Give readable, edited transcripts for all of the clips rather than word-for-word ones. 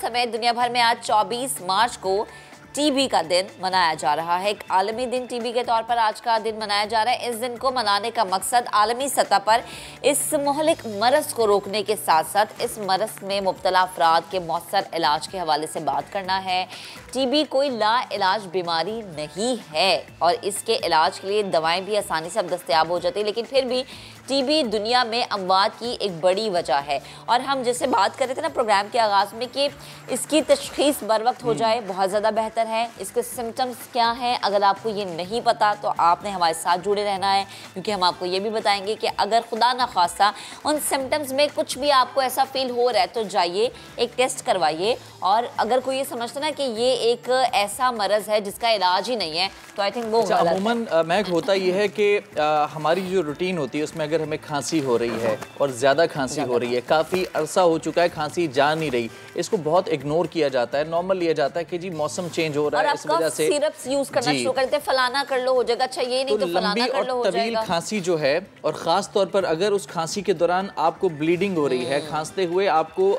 समेत दुनिया भर में आज 24 मार्च को टीबी का दिन मनाया जा रहा है। एक आलमी दिन टीबी के तौर पर आज का दिन मनाया जा रहा है। इस दिन को मनाने का मकसद आलमी सतह पर इस मुहलिक मरज को रोकने के साथ साथ इस मरज में मुब्तला अफराद के मौसर इलाज के हवाले से बात करना है। टीबी कोई लाइलाज बीमारी नहीं है और इसके इलाज के लिए दवाएं भी आसानी से अब दस्तयाब हो जाती है, लेकिन फिर भी टीबी दुनिया में अमवात की एक बड़ी वजह है। और हम जैसे बात कर रहे थे ना प्रोग्राम के आगाज़ में कि इसकी तशख़ीस बर वक्त हो जाए बहुत ज़्यादा बेहतर है। इसके सिम्टम्स क्या हैं, अगर आपको ये नहीं पता तो आपने हमारे साथ जुड़े रहना है, क्योंकि हम आपको ये भी बताएंगे कि अगर खुदा न खास्ता उन सिम्टम्स में कुछ भी आपको ऐसा फील हो रहा है तो जाइए एक टेस्ट करवाइए। और अगर कोई ये समझता ना कि ये एक ऐसा मरज़ है जिसका इलाज ही नहीं है तो आई थिंक वो अमूमन महक होता ये है कि हमारी जो रूटीन होती है उसमें अगर हमें खांसी हो रही है और ज़्यादा खांसी हो रही है, काफ़ी अरसा हो चुका है खांसी जा नहीं रही, इसको बहुत इग्नोर किया जाता है, नॉर्मल लिया जाता है कि जी मौसम चेंज हो रहा है, इस वजह से सिरप्स यूज करना शुरू करते हैं, फलाना कर लो हो जाएगा, अच्छा ये नहीं तो फलाना कर लो हो जाएगा। तवील खांसी जो है, और ख़ास तौर पर अगर उस खांसी के दौरान आपको ब्लीडिंग हो रही है, खांसते हुए आपको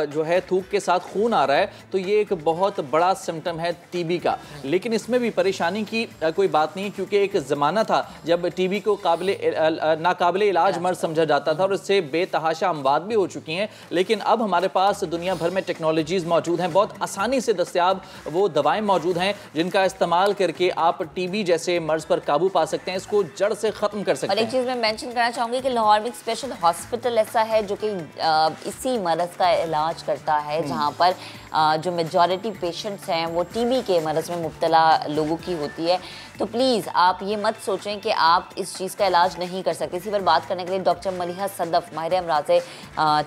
जो है थूक के साथ खून आ रहा है, तो ये एक बहुत बड़ा सिम्टम है टीबी का। लेकिन इसमें भी परेशानी की कोई बात नहीं, क्योंकि एक ज़माना था जब टीबी को नाकाबिले इलाज मर्ज समझा जाता था और इससे बेतहाशा अमवात भी हो चुकी हैं। लेकिन अब हमारे पास दुनिया भर में टेक्नोलॉजीज़ मौजूद हैं, बहुत आसानी से दस्तयाब वो दवाएं मौजूद हैं जिनका इस्तेमाल करके आप टीबी जैसे मर्ज पर काबू पा सकते हैं, इसको जड़ से ख़त्म कर सकते हैं। और एक चीज़ मैं मेंशन करना चाहूँगी कि लाहौर में एक स्पेशल हॉस्पिटल ऐसा है जो कि इसी मरज़ का इलाज करता है, जहाँ पर जो मेजॉरिटी पेशेंट्स हैं वो टीबी के मरज़ में मुब्तला लोगों की होती है। तो प्लीज़ आप ये मत सोचें कि आप इस चीज़ का इलाज नहीं कर सकते। इसी पर बात करने के लिए डॉक्टर मलिहा सदफ माहिर अमराज़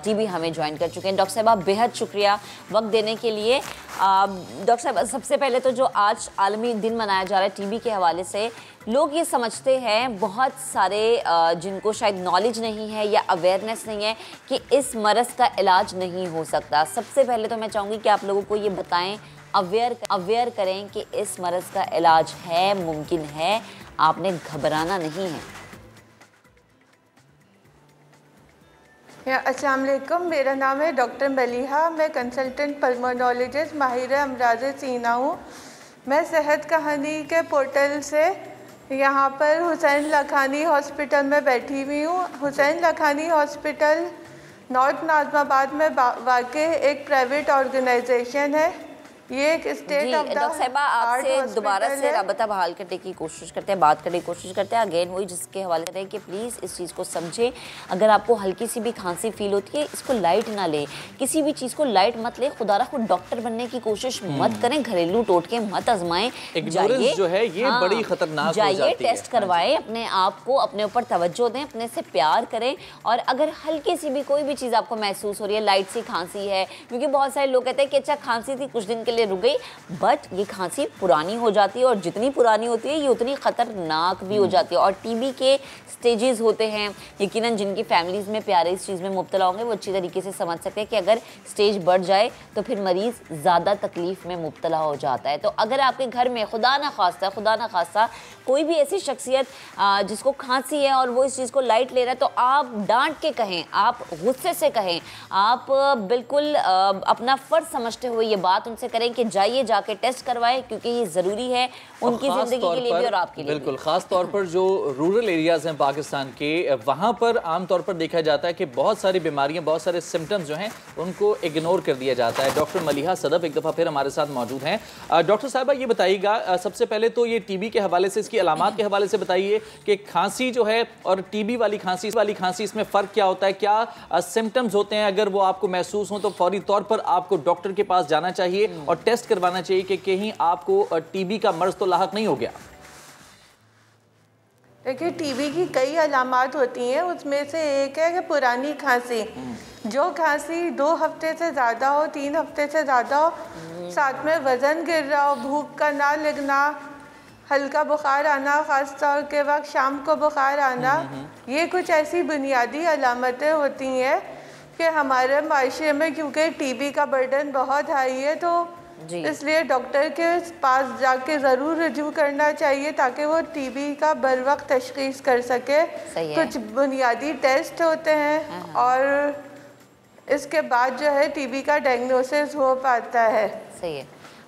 टीबी हमें ज्वाइन कर चुके हैं। डॉक्टर साहब आप बेहद शुक्रिया वक्त देने के लिए। डॉक्टर साहब सबसे पहले तो जो आज आलमी दिन मनाया जा रहा है टीबी के हवाले से, लोग ये समझते हैं, बहुत सारे जिनको शायद नॉलेज नहीं है या अवेयरनेस नहीं है कि इस मरज़ का इलाज नहीं हो सकता। सबसे पहले तो मैं चाहूँगी कि आप लोगों को ये बताएं, अवेयर करें कि इस मरज़ का इलाज है, मुमकिन है, आपने घबराना नहीं है। अस्सलाम वालेकुम, मेरा नाम है डॉक्टर मलिहा, मैं कंसल्टेंट पल्मोनोलॉजिस्ट माहिर अमराज़ सीना हूँ। मैं सेहत कहानी के पोर्टल से यहाँ पर हुसैन लखानी हॉस्पिटल में बैठी हुई हूँ। हुसैन लखानी हॉस्पिटल नॉर्थ नाज़िमाबाद में वाक़ई एक प्राइवेट ऑर्गेनाइजेशन है। ये एक स्टेट ऑफ द डॉक्टर साहिबा आपसे दोबारा से रब्ता बहाल करने की कोशिश करते हैं, बात करने की कोशिश करते हैं। अगेन वही जिसके हवाले करें कि प्लीज़ इस चीज़ को समझें, अगर आपको हल्की सी भी खांसी फील होती है इसको लाइट ना लें, किसी भी चीज़ को लाइट मत लें। खुदा खुद डॉक्टर बनने की कोशिश मत करें, घरेलू टोटके मत आजमाएं, जाइए जो है ये बड़ी खतरनाक जाइए टेस्ट करवाएं, अपने आप को अपने ऊपर तवज्जो दें, अपने से प्यार करें। और अगर हल्की सी भी कोई भी चीज़ आपको महसूस हो रही है, लाइट सी खांसी है, क्योंकि बहुत सारे लोग कहते हैं कि अच्छा खांसी थी कुछ दिन के लिए रुक गई, बट ये खांसी पुरानी हो जाती है और जितनी पुरानी होती है ये उतनी ख़तरनाक भी हो जाती है। और टीबी के स्टेजेस होते हैं, यकीनन जिनकी फैमिलीज़ में प्यारे इस चीज़ में मुब्तला होंगे वो अच्छी तरीके से समझ सकते हैं कि अगर स्टेज बढ़ जाए तो फिर मरीज़ ज़्यादा तकलीफ़ में मुब्तला हो जाता है। तो अगर आपके घर में खुदा ना खास्ता कोई भी ऐसी शख्सियत जिसको खांसी है और वो इस चीज़ को लाइट ले रहा है, तो आप डांट के कहें, आप गुस्से से कहें, आप बिल्कुल अपना फ़र्ज समझते हुए ये बात उनसे करें कि जाइए जाके टेस्ट करवाएं, क्योंकि ये ज़रूरी है उनकी ज़िंदगी के लिए भी और आपके लिए बिल्कुल। ख़ास तौर पर जो रूरल एरियाज़ हैं पाकिस्तान के, वहाँ पर आम तौर पर देखा जाता है कि बहुत सारी बीमारियाँ, बहुत सारे सिम्टम्स जो हैं उनको इग्नोर कर दिया जाता है। डॉक्टर मलिहा सदफ एक दफ़ा फिर हमारे साथ मौजूद हैं। डॉक्टर साहिबा ये बताइएगा, सबसे पहले तो ये टीबी के हवाले से, इसकी अलामात के हवाले से बताइए कि खांसी जो है और टीबी वाली खांसी इसमें फ़र्क क्या होता है, क्या सिम्टम्स होते हैं, अगर वो आपको महसूस हो तो फौरी तौर पर आपको डॉक्टर के पास जाना चाहिए और टेस्ट करवाना चाहिए कि कहीं आपको टीबी का मर्ज तो लाहक नहीं हो गया। देखिए, टीबी की कई अलामात होती हैं, उसमें से एक है कि पुरानी खांसी, जो खांसी 2 हफ्ते से ज़्यादा हो, 3 हफ्ते से ज़्यादा हो, साथ में वज़न गिर रहा हो, भूख का ना लगना, हल्का बुखार आना, ख़ास तौर के वक्त शाम को बुखार आना, ये कुछ ऐसी बुनियादी अलामतें होती हैं कि हमारे माशरे में क्योंकि टीबी का बर्डन बहुत हाई है, तो इसलिए डॉक्टर के पास जाके ज़रूर रजू करना चाहिए ताकि वो टीबी का बर वक्त तशख़ीस कर सके। कुछ बुनियादी टेस्ट होते हैं और इसके बाद जो है टीबी का डायग्नोसिस हो पाता है। सही है।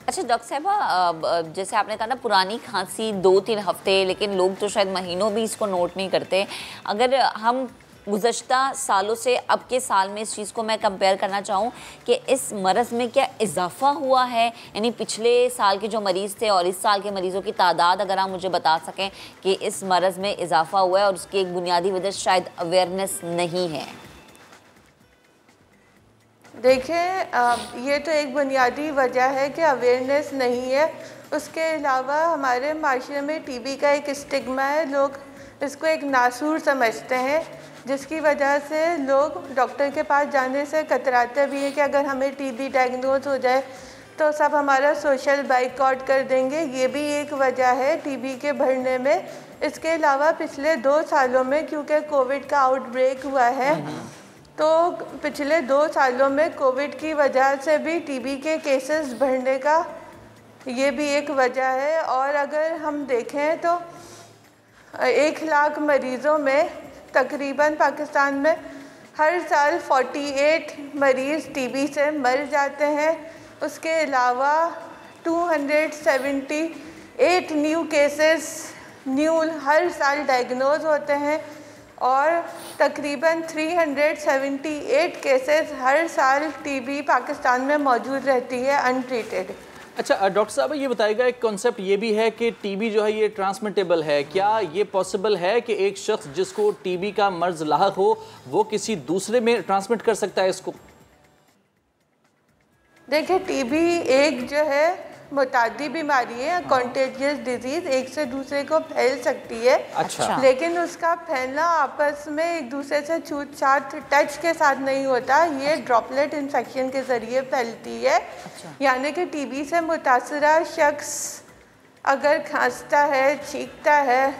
अच्छा डॉक्टर साहबा, जैसे आपने कहा ना पुरानी खांसी 2-3 हफ्ते, लेकिन लोग तो शायद महीनों भी इसको नोट नहीं करते। अगर हम गुज़श्ता सालों से अब के साल में इस चीज़ को मैं कंपेयर करना चाहूँ कि इस मरज़ में क्या इजाफा हुआ है, यानी पिछले साल के जो मरीज़ थे और इस साल के मरीज़ों की तादाद अगर आप मुझे बता सकें कि इस मरज़ में इजाफा हुआ है और उसकी एक बुनियादी वजह शायद अवेयरनेस नहीं है। देखिए, ये तो एक बुनियादी वजह है कि अवेयरनेस नहीं है। उसके अलावा हमारे माशरे में टीबी का एक स्टिग्मा है, लोग इसको एक नासूर समझते हैं, जिसकी वजह से लोग डॉक्टर के पास जाने से कतराते भी हैं कि अगर हमें टीबी डायग्नोज हो जाए तो सब हमारा सोशल बाइकआउट कर देंगे। ये भी एक वजह है टीबी के बढ़ने में। इसके अलावा पिछले 2 सालों में क्योंकि कोविड का आउटब्रेक हुआ है, तो पिछले 2 सालों में कोविड की वजह से भी टीबी के केसेस बढ़ने का ये भी एक वजह है। और अगर हम देखें तो 1 लाख मरीज़ों में तकरीबन पाकिस्तान में हर साल 48 मरीज़ टीबी से मर जाते हैं। उसके अलावा 278 न्यू केसेस हर साल डायग्नोज होते हैं और तकरीबन 378 केसेस हर साल टीबी पाकिस्तान में मौजूद रहती है अनट्रीटेड। अच्छा डॉक्टर साहब, ये बताइएगा, एक कॉन्सेप्ट ये भी है कि टीबी जो है ये ट्रांसमिटेबल है। क्या ये पॉसिबल है कि एक शख्स जिसको टीबी का मर्ज लाहक हो वो किसी दूसरे में ट्रांसमिट कर सकता है इसको? देखिए, टीबी एक जो है मुतादी बीमारी है, कॉन्टेजियस डिजीज, एक से दूसरे को फैल सकती है। अच्छा। लेकिन उसका फैलना आपस में एक दूसरे से छूत-छात टच के साथ नहीं होता, ये ड्रॉपलेट इन्फेक्शन के ज़रिए फैलती है। यानी कि टीबी से मुतासरा शख्स अगर खांसता है, छींकता है,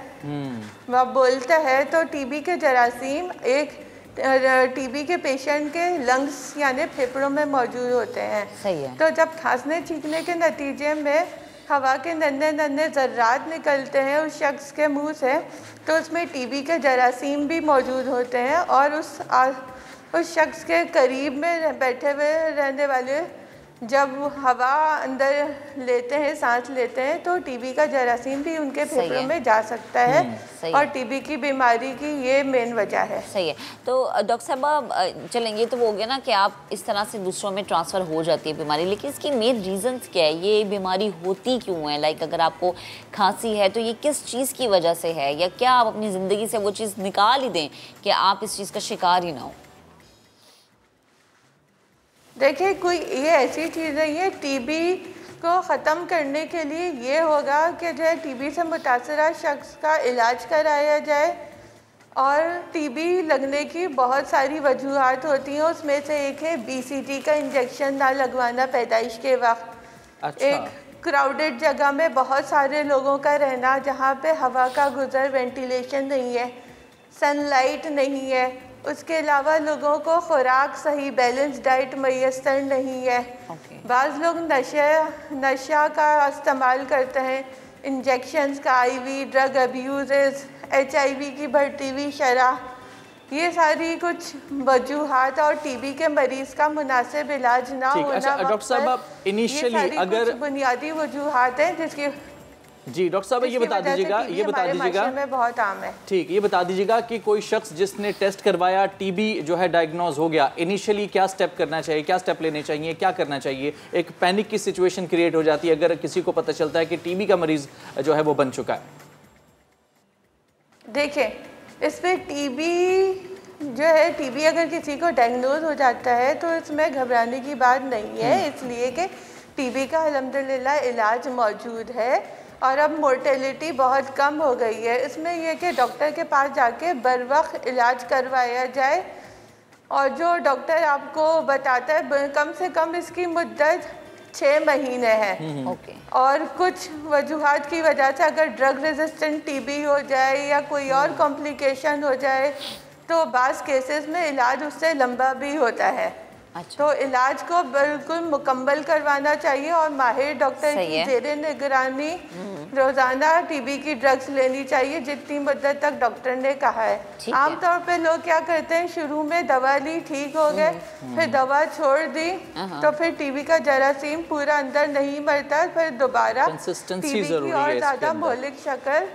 वह बोलता है, तो टीबी के जरासीम एक टीबी के पेशेंट के लंग्स यानी फेफड़ों में मौजूद होते हैं। सही है। तो जब खांसने छींकने के नतीजे में हवा के नन्हे नन्हे ज़र्रात निकलते हैं उस शख्स के मुंह से, तो उसमें टीबी के जरासीम भी मौजूद होते हैं और उस शख्स के करीब में बैठे हुए रहने वाले जब हवा अंदर लेते हैं, सांस लेते हैं, तो टीबी का जरासीम भी उनके फेफड़ों में जा सकता है और टीबी की बीमारी की ये मेन वजह है। सही है। तो डॉक्टर साहब चलेंगे, तो वो हो गया ना कि आप इस तरह से दूसरों में ट्रांसफ़र हो जाती है बीमारी, लेकिन इसकी मेन रीजंस क्या है? ये बीमारी होती क्यों है? लाइक अगर आपको खांसी है तो ये किस चीज़ की वजह से है, या क्या आप अपनी ज़िंदगी से वो चीज़ निकाल ही दें कि आप इस चीज़ का शिकार ही ना हो? देखिए, कोई ये ऐसी चीज़ है, ये टीबी को ख़त्म करने के लिए ये होगा कि जो है टीबी से मुतासरा शख्स का इलाज कराया जाए। और टीबी लगने की बहुत सारी वजूहात होती हैं, उसमें से एक है बीसीजी का इंजेक्शन ना लगवाना पैदाइश के वक्त। अच्छा। एक क्राउडेड जगह में बहुत सारे लोगों का रहना जहाँ पे हवा का गुज़र, वेंटिलेशन नहीं है, सनलाइट नहीं है। उसके अलावा लोगों को खुराक सही बैलेंस डाइट मैसर नहीं है। बाज़ लोग नशा का इस्तेमाल करते हैं, इंजेक्शन्स का, आईवी ड्रग अब्यूज़, HIV की बढ़ती हुई शरह, ये सारी कुछ वजूहात और टीबी के मरीज़ का मुनासिब इलाज ना होना। अच्छा डॉक्टर साहब, आप इनिशियली अगर बुनियादी वजूहात हैं जिसकी जी डॉक्टर साहब ये बता दीजिएगा में बहुत आम है। ठीक, ये बता दीजिएगा कि कोई शख्स जिसने टेस्ट करवाया, टीबी जो है डायग्नोज हो गया, इनिशियली क्या स्टेप करना चाहिए, क्या स्टेप लेने चाहिए, क्या करना चाहिए? एक पैनिक की सिचुएशन क्रिएट हो जाती है अगर किसी को पता चलता है कि टीबी का मरीज जो है वो बन चुका है। देखिए, इसमें टीबी अगर किसी को डायग्नोज हो जाता है तो इसमें घबराने की बात नहीं है, इसलिए कि टीबी का अल्हम्दुलिल्लाह इलाज मौजूद है और अब मोर्टेलिटी बहुत कम हो गई है। इसमें यह कि डॉक्टर के पास जाके बर वक्त इलाज करवाया जाए और जो डॉक्टर आपको बताता है कम से कम इसकी मुद्दत 6 महीने है। और कुछ वजूहात की वजह से अगर ड्रग रेजिस्टेंट टीबी हो जाए या कोई और कॉम्प्लिकेशन हो जाए तो बाज़ केसेस में इलाज उससे लंबा भी होता है। अच्छा। तो इलाज को बिल्कुल मुकम्मल करवाना चाहिए और माहिर डॉक्टर सही की है। जेर निगरानी रोजाना टीबी की ड्रग्स लेनी चाहिए जितनी मुद्दत तक डॉक्टर ने कहा है। ठीक है। आमतौर पे लोग क्या करते हैं, शुरू में दवा ली, ठीक हो गए, फिर दवा छोड़ दी, तो फिर टीबी का जरासीम पूरा अंदर नहीं मरता, फिर दोबारा कंसिस्टेंसी टीबी की जरूरी है और इसके ज्यादा अंदर। मौलिक शक्ल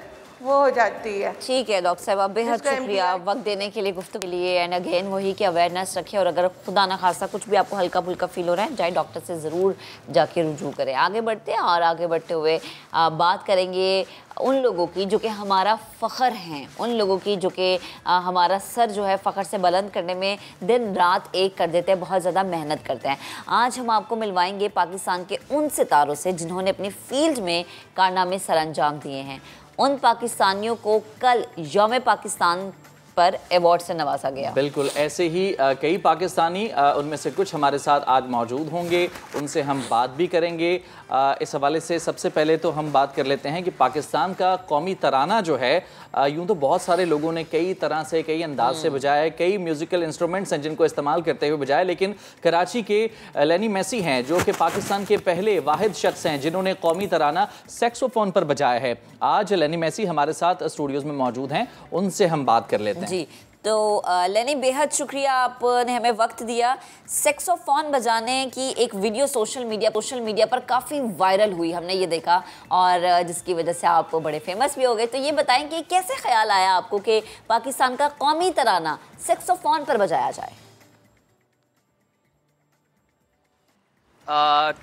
वो हो जाती है। ठीक है डॉक्टर साहब, बेहद जिसका शुक्रिया MPI वक्त देने के लिए, गुफ्तगू के लिए। एंड अगेन वही कि अवेयरनेस रखें और अगर खुदा ना खासा कुछ भी आपको हल्का फुल्का फील हो रहा है, जाए डॉक्टर से ज़रूर जाके रुजू करें। आगे बढ़ते हैं और आगे बढ़ते हुए बात करेंगे उन लोगों की जो कि हमारा फ़ख्र हैं, उन लोगों की जो कि हमारा सर जो है फ़ख्र से बुलंद करने में दिन रात एक कर देते हैं, बहुत ज़्यादा मेहनत करते हैं। आज हम आपको मिलवाएंगे पाकिस्तान के उन सितारों से जिन्होंने अपनी फील्ड में कारनामे सर अंजाम दिए हैं। उन पाकिस्तानियों को कल यौम पाकिस्तान पर अवार्ड से नवाजा गया। बिल्कुल ऐसे ही कई पाकिस्तानी, उनमें से कुछ हमारे साथ आज मौजूद होंगे, उनसे हम बात भी करेंगे। इस हवाले से सबसे पहले तो हम बात कर लेते हैं कि पाकिस्तान का कौमी तराना जो है, यूँ तो बहुत सारे लोगों ने कई तरह से, कई अंदाज से बजाया है, कई म्यूज़िकल इंस्ट्रूमेंट्स हैं जिनको इस्तेमाल करते हुए बजाया, लेकिन कराची के लेनी मेसी हैं जो कि पाकिस्तान के पहले वाहिद शख्स हैं जिन्होंने कौमी तराना सैक्सोफोन पर बजाया है। आज लेनी मेसी हमारे साथ स्टूडियोज़ में मौजूद हैं, उनसे हम बात कर लेते हैं। जी, तो लेनी बेहद शुक्रिया, आपने हमें वक्त दिया। सैक्सोफोन बजाने की एक वीडियो सोशल मीडिया पर काफ़ी वायरल हुई, हमने ये देखा, और जिसकी वजह से आप बड़े फेमस भी हो गए। तो ये बताएं कि कैसे ख्याल आया आपको कि पाकिस्तान का कौमी तराना सैक्सोफोन पर बजाया जाए?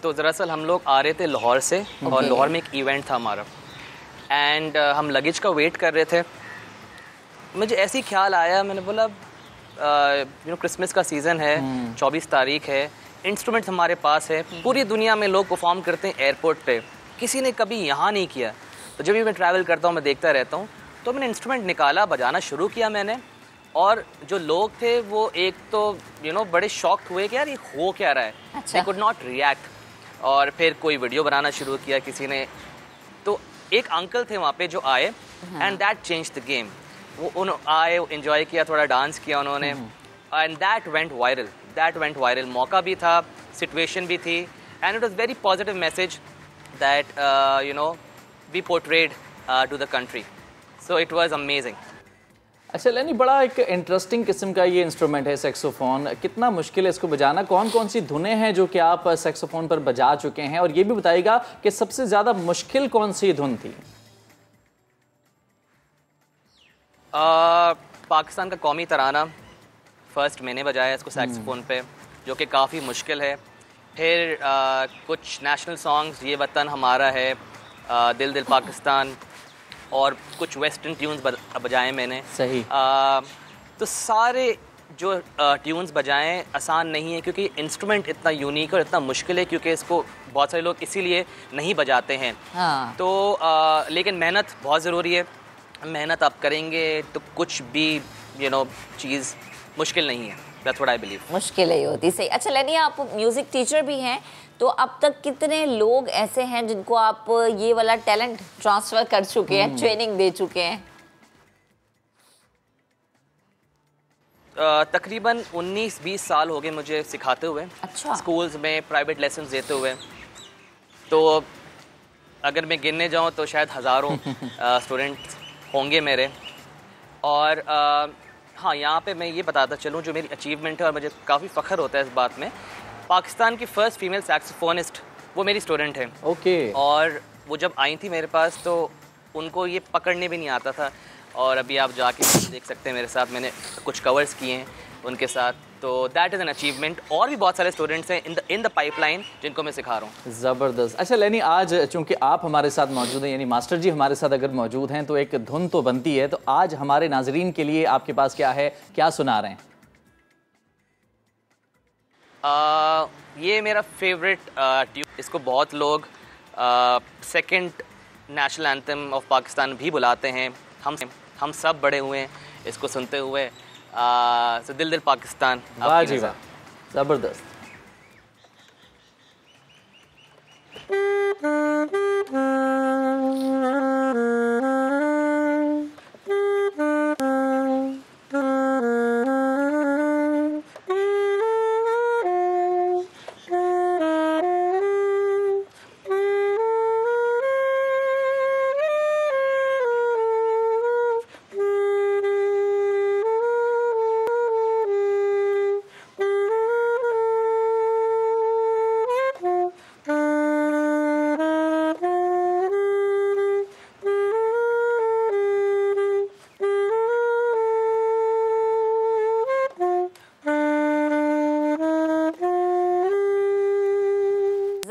तो दरअसल हम लोग आ रहे थे लाहौर से, और लाहौर में एक इवेंट था हमारा, एंड हम लगेज का वेट कर रहे थे। मुझे ऐसे ही ख्याल आया, मैंने बोला क्रिसमस का सीज़न है, 24 तारीख है, इंस्ट्रूमेंट हमारे पास है, पूरी दुनिया में लोग परफॉर्म करते हैं एयरपोर्ट पे, किसी ने कभी यहाँ नहीं किया। तो जब भी मैं ट्रैवल करता हूँ, मैं देखता रहता हूँ, तो मैंने इंस्ट्रूमेंट निकाला, बजाना शुरू किया मैंने, और जो लोग थे वो एक तो बड़े शॉक हुए कि यार ये हो क्या रहा है। अच्छा। They could not react. और फिर कोई वीडियो बनाना शुरू किया किसी ने, तो एक अंकल थे वहाँ पे जो आए, and that change the game. वो आए, एंजॉय किया, थोड़ा डांस किया उन्होंने, एंड दैट वेंट वायरल। मौका भी था, सिचुएशन भी थी, and it was very positive message that we portrayed to the country. So it was amazing. अच्छा लेनी, बड़ा एक इंटरेस्टिंग किस्म का ये इंस्ट्रूमेंट है सैक्सोफोन। कितना मुश्किल है इसको बजाना? कौन कौन सी धुनें हैं जो कि आप सैक्सोफोन पर बजा चुके हैं, और ये भी बताइएगा कि सबसे ज़्यादा मुश्किल कौन सी धुन थी? पाकिस्तान का कौमी तराना फर्स्ट मैंने बजाया इसको सैक्सोफोन पे, जो कि काफ़ी मुश्किल है। फिर कुछ नेशनल सॉन्ग्स, ये वतन हमारा है, दिल दिल पाकिस्तान, और कुछ वेस्टर्न ट्यून्स बजाए मैंने। सही। तो सारे जो ट्यून्स बजाएं आसान नहीं है, क्योंकि इंस्ट्रूमेंट इतना यूनिक और इतना मुश्किल है, क्योंकि इसको बहुत सारे लोग इसीलिए नहीं बजाते हैं। हाँ। तो लेकिन मेहनत बहुत ज़रूरी है, मेहनत आप करेंगे तो कुछ भी चीज़ मुश्किल नहीं है। That's what I believe. मुश्किल ही होती, सही। अच्छा लेनी, आप म्यूज़िक टीचर भी हैं, तो अब तक कितने लोग ऐसे हैं जिनको आप ये वाला टैलेंट ट्रांसफ़र कर चुके हैं, ट्रेनिंग दे चुके हैं? तकरीबन 19-20 साल हो गए मुझे सिखाते हुए। अच्छा। स्कूल्स में प्राइवेट लेसन्स देते हुए। तो अगर मैं गिनने जाऊं तो शायद हज़ारों स्टूडेंट्स होंगे मेरे। और हाँ, यहाँ पे मैं ये बताता चलूँ जो मेरी अचीवमेंट है, और मुझे काफ़ी फ़ख्र होता है इस बात में। पाकिस्तान की फ़र्स्ट फीमेल सैक्सोफोनिस्ट वो मेरी स्टूडेंट है। ओके। और वो जब आई थी मेरे पास तो उनको ये पकड़ने भी नहीं आता था, और अभी आप जाके देख सकते हैं मेरे साथ मैंने कुछ कवर्स किए हैं उनके साथ। तो दैट इज़ एन अचीवमेंट। और भी बहुत सारे स्टूडेंट्स हैं इन द पाइपलाइन जिनको मैं सिखा रहा हूँ। ज़बरदस्त। अच्छा लेनी, आज चूंकि आप हमारे साथ मौजूद हैं, यानी मास्टर जी हमारे साथ अगर मौजूद हैं, तो एक धुन तो बनती है। तो आज हमारे नाजरीन के लिए आपके पास क्या है, क्या सुना रहे हैं? ये मेरा फेवरेट ट्यून, इसको बहुत लोग second national anthem of Pakistan भी बुलाते हैं। हम सब बड़े हुए हैं इसको सुनते हुए। सो दिल दिल पाकिस्तान। वाह जी वाह, ज़बरदस्त।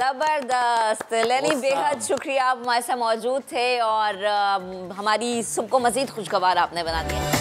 जबरदस्त लेनी, बेहद शुक्रिया, आप हमारे साथ मौजूद थे और हमारी सुबह को मजीद खुशगवार आपने बना दिया।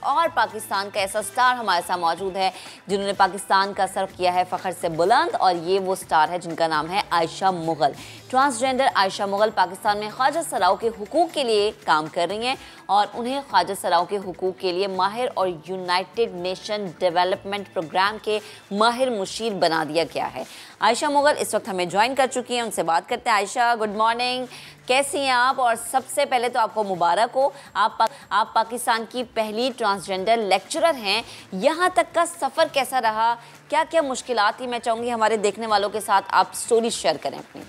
और पाकिस्तान का ऐसा स्टार हमारे साथ मौजूद है जिन्होंने पाकिस्तान का सर किया है फ़ख्र से बुलंद, और ये वो स्टार है जिनका नाम है आयशा मुगल। ट्रांसजेंडर आयशा मुगल पाकिस्तान में ख्वाजा सराओं के हुकूक के लिए काम कर रही हैं और उन्हें ख्वाजा सराओं के हुकूक के लिए माहिर और यूनाइटेड नेशन डेवलपमेंट प्रोग्राम के माहिर मुशीर बना दिया गया है। आयशा मुगल इस वक्त हमें ज्वाइन कर चुकी हैं, उनसे बात करते हैं। आयशा, गुड मॉर्निंग, कैसी हैं आप? और सबसे पहले तो आपको मुबारक हो, आप पाकिस्तान की पहली ट्रांसजेंडर लेक्चरर हैं। यहाँ तक का सफ़र कैसा रहा, क्या क्या मुश्किलात थी? मैं चाहूँगी हमारे देखने वालों के साथ आप स्टोरी शेयर करें अपनी।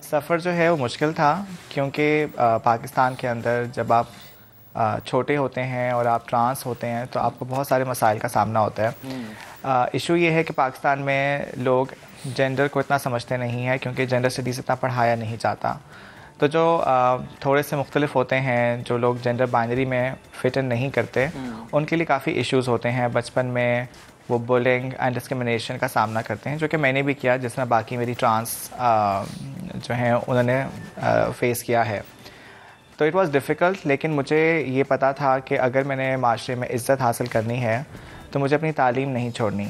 सफ़र जो है वो मुश्किल था क्योंकि पाकिस्तान के अंदर जब आप छोटे होते हैं और आप ट्रांस होते हैं तो आपको बहुत सारे मसाइल का सामना होता है। इशू ये है कि पाकिस्तान में लोग जेंडर को इतना समझते नहीं है क्योंकि जेंडर स्टडीज़ इतना पढ़ाया नहीं जाता। तो जो थोड़े से मुख्तलिफ होते हैं, जो लोग जेंडर बाइनरी में फिट इन नहीं करते, उनके लिए काफ़ी इश्यूज़ होते हैं। बचपन में वो बुलिंग एंड डिस्क्रिमिनेशन का सामना करते हैं, जो कि मैंने भी किया, जिस तरह बाकी मेरी ट्रांस जो हैं उन्होंने फेस किया है। तो इट वाज़ डिफ़िकल्ट, लेकिन मुझे ये पता था कि अगर मैंने माशरे में इज़्ज़त हासिल करनी है तो मुझे अपनी तालीम नहीं छोड़नी।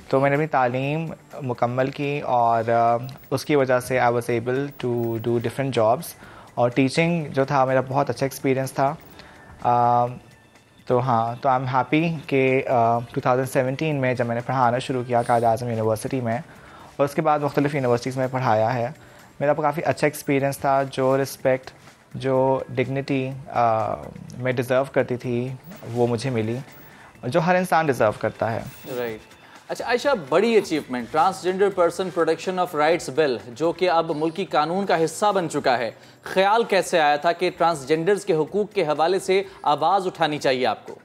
तो मैंने अपनी तालीम मुकम्मल की और उसकी वजह से I was able to do different jobs, और टीचिंग जो था मेरा बहुत अच्छा एक्सपीरियंस था। तो हाँ, तो आई एम हैप्पी कि 2017 में जब मैंने पढ़ाना शुरू किया कायद आज़म यूनिवर्सिटी में, और उसके बाद मुख्तलिफ़ यूनिवर्सिटीज़ में पढ़ाया है, मेरा काफ़ी अच्छा एक्सपीरियंस था। जो रिस्पेक्ट, जो डिग्निटी मैं डिज़र्व करती थी वो मुझे मिली, जो हर इंसान डिज़र्व करता है। राइट। अच्छा आयशा, बड़ी achievement transgender person protection of rights bill, जो कि अब मुल्की कानून का हिस्सा बन चुका है। ख्याल कैसे आया था कि ट्रांसजेंडर्स के हुकूक के हवाले से आवाज़ उठानी चाहिए आपको?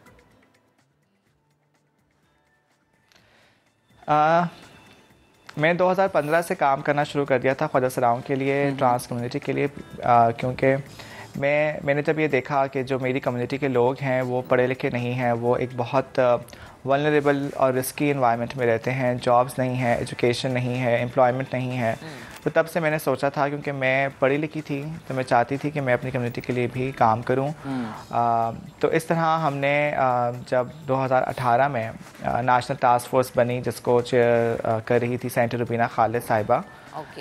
मैंने 2015 से काम करना शुरू कर दिया था ख्वाजा सराओं के लिए, ट्रांस कम्युनिटी के लिए, क्योंकि मैंने जब ये देखा कि जो मेरी कम्युनिटी के लोग हैं वो पढ़े लिखे नहीं हैं, वो एक बहुत वल्नरेबल और रिस्की एनवायरनमेंट में रहते हैं, जॉब्स नहीं है, एजुकेशन नहीं है, एम्प्लॉयमेंट नहीं है। तो तब से मैंने सोचा था, क्योंकि मैं पढ़ी लिखी थी, तो मैं चाहती थी कि मैं अपनी कम्युनिटी के लिए भी काम करूं। तो इस तरह हमने जब 2018 में नेशनल टास्क फोर्स बनी, जिसको चेयर कर रही थी सेनेटर रुबीना खालिद साहिबा,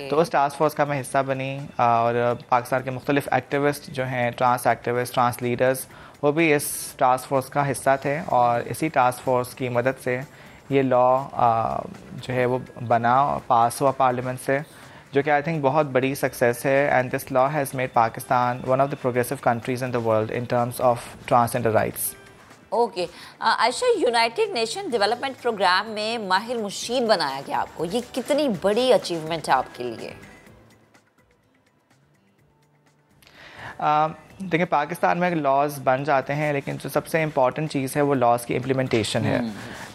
तो उस टास्क फोर्स का मैं हिस्सा बनी, और पाकिस्तान के मुख्तलिफ एक्टिविस्ट जो हैं, ट्रांस एक्टिविस्ट, ट्रांस लीडर्स, वो भी इस टास्क फोर्स का हिस्सा थे, और इसी टास्क फोर्स की मदद से ये लॉ जो है वो बना, पास हुआ पार्लियामेंट से, जो कि आई थिंक बहुत बड़ी सक्सेस है। And this law has made Pakistan one of the progressive countries in the world in terms of transgender rights. Okay Ayesha, United Nation Development Programme में माहिर मुशीर बनाया गया आपको, ये कितनी बड़ी अचीवमेंट है आपके लिए? देखिए, पाकिस्तान में लॉज बन जाते हैं, लेकिन जो सबसे इम्पॉर्टेंट चीज़ है वो लॉज की इम्प्लीमेंटेशन है।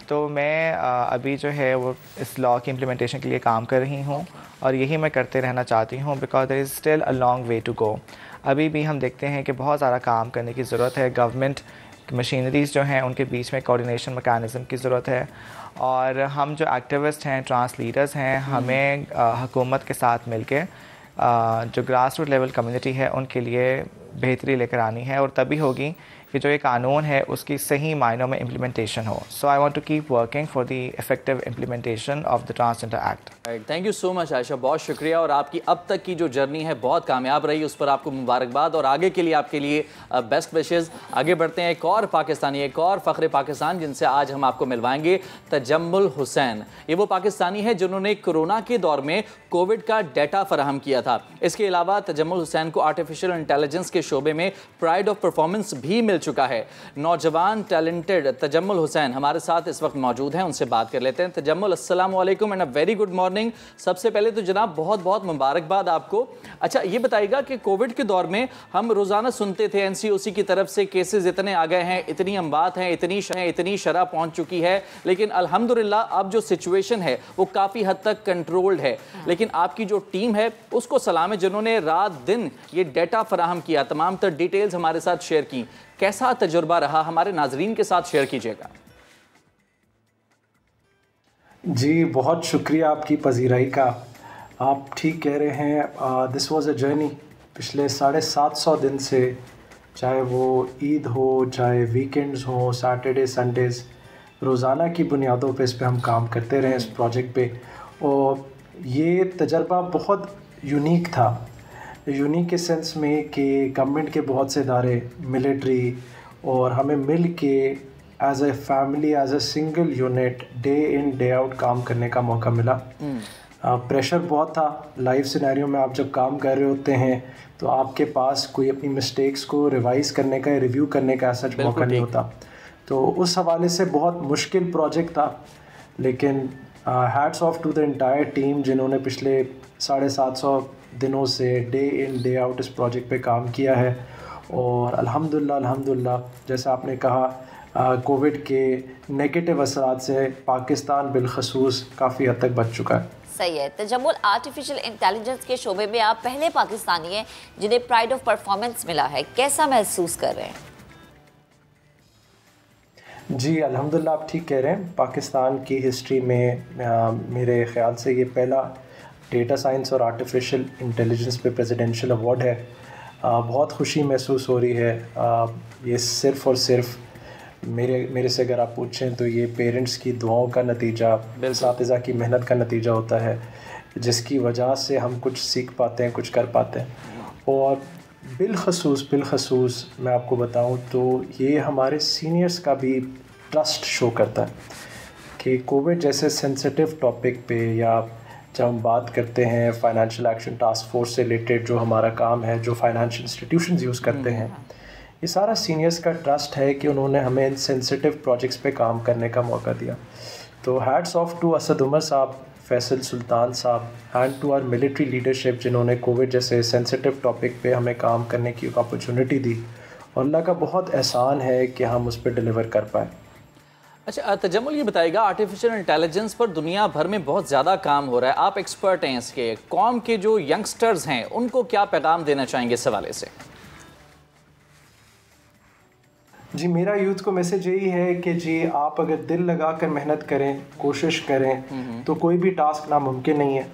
तो मैं अभी जो है वो इस लॉ की इम्प्लीमेंटेशन के लिए काम कर रही हूँ, और यही मैं करते रहना चाहती हूँ, because there is still a long way to go. अभी भी हम देखते हैं कि बहुत ज़्यादा काम करने की ज़रूरत है। गवर्नमेंट मशीनरीज़ जो हैं उनके बीच में कोऑर्डिनेशन मैकेनिज़्म की ज़रूरत है, और हम जो एक्टिविस्ट हैं, ट्रांस लीडर्स हैं, हमें हुकूमत के साथ मिलके जो ग्रास रूट लेवल कम्युनिटी है उनके लिए बेहतरी लेकर आनी है, और तभी होगी कि जो ये कानून है उसकी सही मायनों में इम्प्लीमेंटेशन हो। So I want to keep working for the effective implementation of the transgender act. Thank you so much Ayesha, बहुत शुक्रिया, और आपकी अब तक की जो जर्नी है बहुत कामयाब रही, उस पर आपको मुबारकबाद, और आगे के लिए आपके लिए बेस्ट विशेज़। आगे बढ़ते हैं, एक और पाकिस्तानी, एक और फ़ख्र पाकिस्तान जिनसे आज हम आपको मिलवाएंगे, तजम्मुल हुसैन। ये वो पाकिस्तानी है जिन्होंने कोरोना के दौर में कोविड का डाटा फराहम किया था। इसके अलावा तजम्मुल हुसैन को आर्टिफिशियल इंटेलिजेंस के शोबे में प्राइड ऑफ परफॉर्मेंस भी मिल चुका है। नौजवान टैलेंटेड तजम्मुल हुसैन हमारे साथ इस वक्त मौजूद हैं, उनसे बात कर लेते हैं। तजम्मुल, अस्सलाम वालेकुम and a very good morning. सबसे पहले तो जनाब बहुत बहुत मुबारकबाद आपको। अच्छा, ये बताइएगा कि कोविड के दौर में हम रोज़ाना सुनते थे NCOC की तरफ से केसेस इतने आ गए हैं, इतनी अम्बात हैं, इतनी शरह पहुंच चुकी है, लेकिन अल्हम्दुलिल्लाह अब जो सिचुएशन है वो काफ़ी हद तक कंट्रोल्ड है। लेकिन आपकी जो टीम है उसको सलाम है जिन्होंने रात दिन ये डेटा फराहम किया, तमाम तर डिटेल्स हमारे साथ शेयर की। कैसा तजुर्बा रहा, हमारे नाजरीन के साथ शेयर कीजिएगा। जी, बहुत शुक्रिया आपकी पजीराई का। आप ठीक कह रहे हैं, दिस वाज अ जर्नी। पिछले 750 दिन से, चाहे वो ईद हो, चाहे वीकेंड्स हो, सैटरडे संडेज़, रोज़ाना की बुनियादों पे इस पे हम काम करते रहे इस प्रोजेक्ट पे। और ये तजर्बा बहुत यूनिक था। यूनिक के सेंस में कि गवर्नमेंट के बहुत से इदारे, मिलिट्री और हमें मिल के as a family, as a single unit day in day out काम करने का मौका मिला। प्रेशर बहुत था। लाइव सिनेरियो में आप जब काम कर रहे होते हैं तो आपके पास कोई अपनी मिस्टेक्स को रिवाइज़ करने का, रिव्यू करने का ऐसा मौका नहीं होता। तो उस हवाले से बहुत मुश्किल प्रोजेक्ट था, लेकिन hats off to the entire team जिन्होंने पिछले 750 दिनों से डे इन डे आउट इस प्रोजेक्ट पे काम किया है। और अल्हम्दुलिल्लाह जैसे आपने कहा, कोविड के नेगेटिव असरात से पाकिस्तान बिलखसूस काफ़ी हद तक बच चुका है। सही है तजम्मुल, आर्टिफिशियल इंटेलिजेंस के शोबे में आप पहले पाकिस्तानी हैं जिन्हें प्राइड ऑफ परफॉर्मेंस मिला है, कैसा महसूस कर रहे हैं? जी अल्हम्दुलिल्लाह, आप ठीक कह रहे हैं। पाकिस्तान की हिस्ट्री में मेरे ख़्याल से ये पहला डेटा साइंस और आर्टिफिशियल इंटेलिजेंस पे प्रेसिडेंशियल अवार्ड है। बहुत खुशी महसूस हो रही है। ये सिर्फ़ और सिर्फ मेरे से अगर आप पूछें तो ये पेरेंट्स की दुआओं का नतीजा, असातिज़ा की मेहनत का नतीजा होता है, जिसकी वजह से हम कुछ सीख पाते हैं, कुछ कर पाते हैं। और बिलखसूस मैं आपको बताऊं तो ये हमारे सीनियर्स का भी ट्रस्ट शो करता है कि कोविड जैसे सेंसिटिव टॉपिक पे, या जब हम बात करते हैं फाइनेंशियल एक्शन टास्क फोर्स से रिलेटेड जो हमारा काम है, जो फाइनेंशियल इंस्टीट्यूशंस यूज़ करते हैं, ये सारा सीनियर्स का ट्रस्ट है कि उन्होंने हमें इन सेंसिटिव प्रोजेक्ट्स पे काम करने का मौका दिया। तो hats off to Asad Umar साहब, फैसल सुल्तान साहब, and to our military leadership जिन्होंने कोविड जैसे सेंसिटिव टॉपिक पे हमें काम करने की अपॉर्चुनिटी दी। और अल्लाह का बहुत एहसान है कि हम उस पर डिलीवर कर पाए। अच्छा तजम्मुल, ये बताइएगा, आर्टिफिशियल इंटेलिजेंस पर दुनिया भर में बहुत ज़्यादा काम हो रहा है, आप एक्सपर्ट हैं इसके। कौम के जो यंगस्टर्स हैं उनको क्या पैगाम देना चाहेंगे इस हवाले से? जी, मेरा यूथ को मैसेज यही है कि जी आप अगर दिल लगा कर मेहनत करें, कोशिश करें, तो कोई भी टास्क नामुमकिन नहीं है।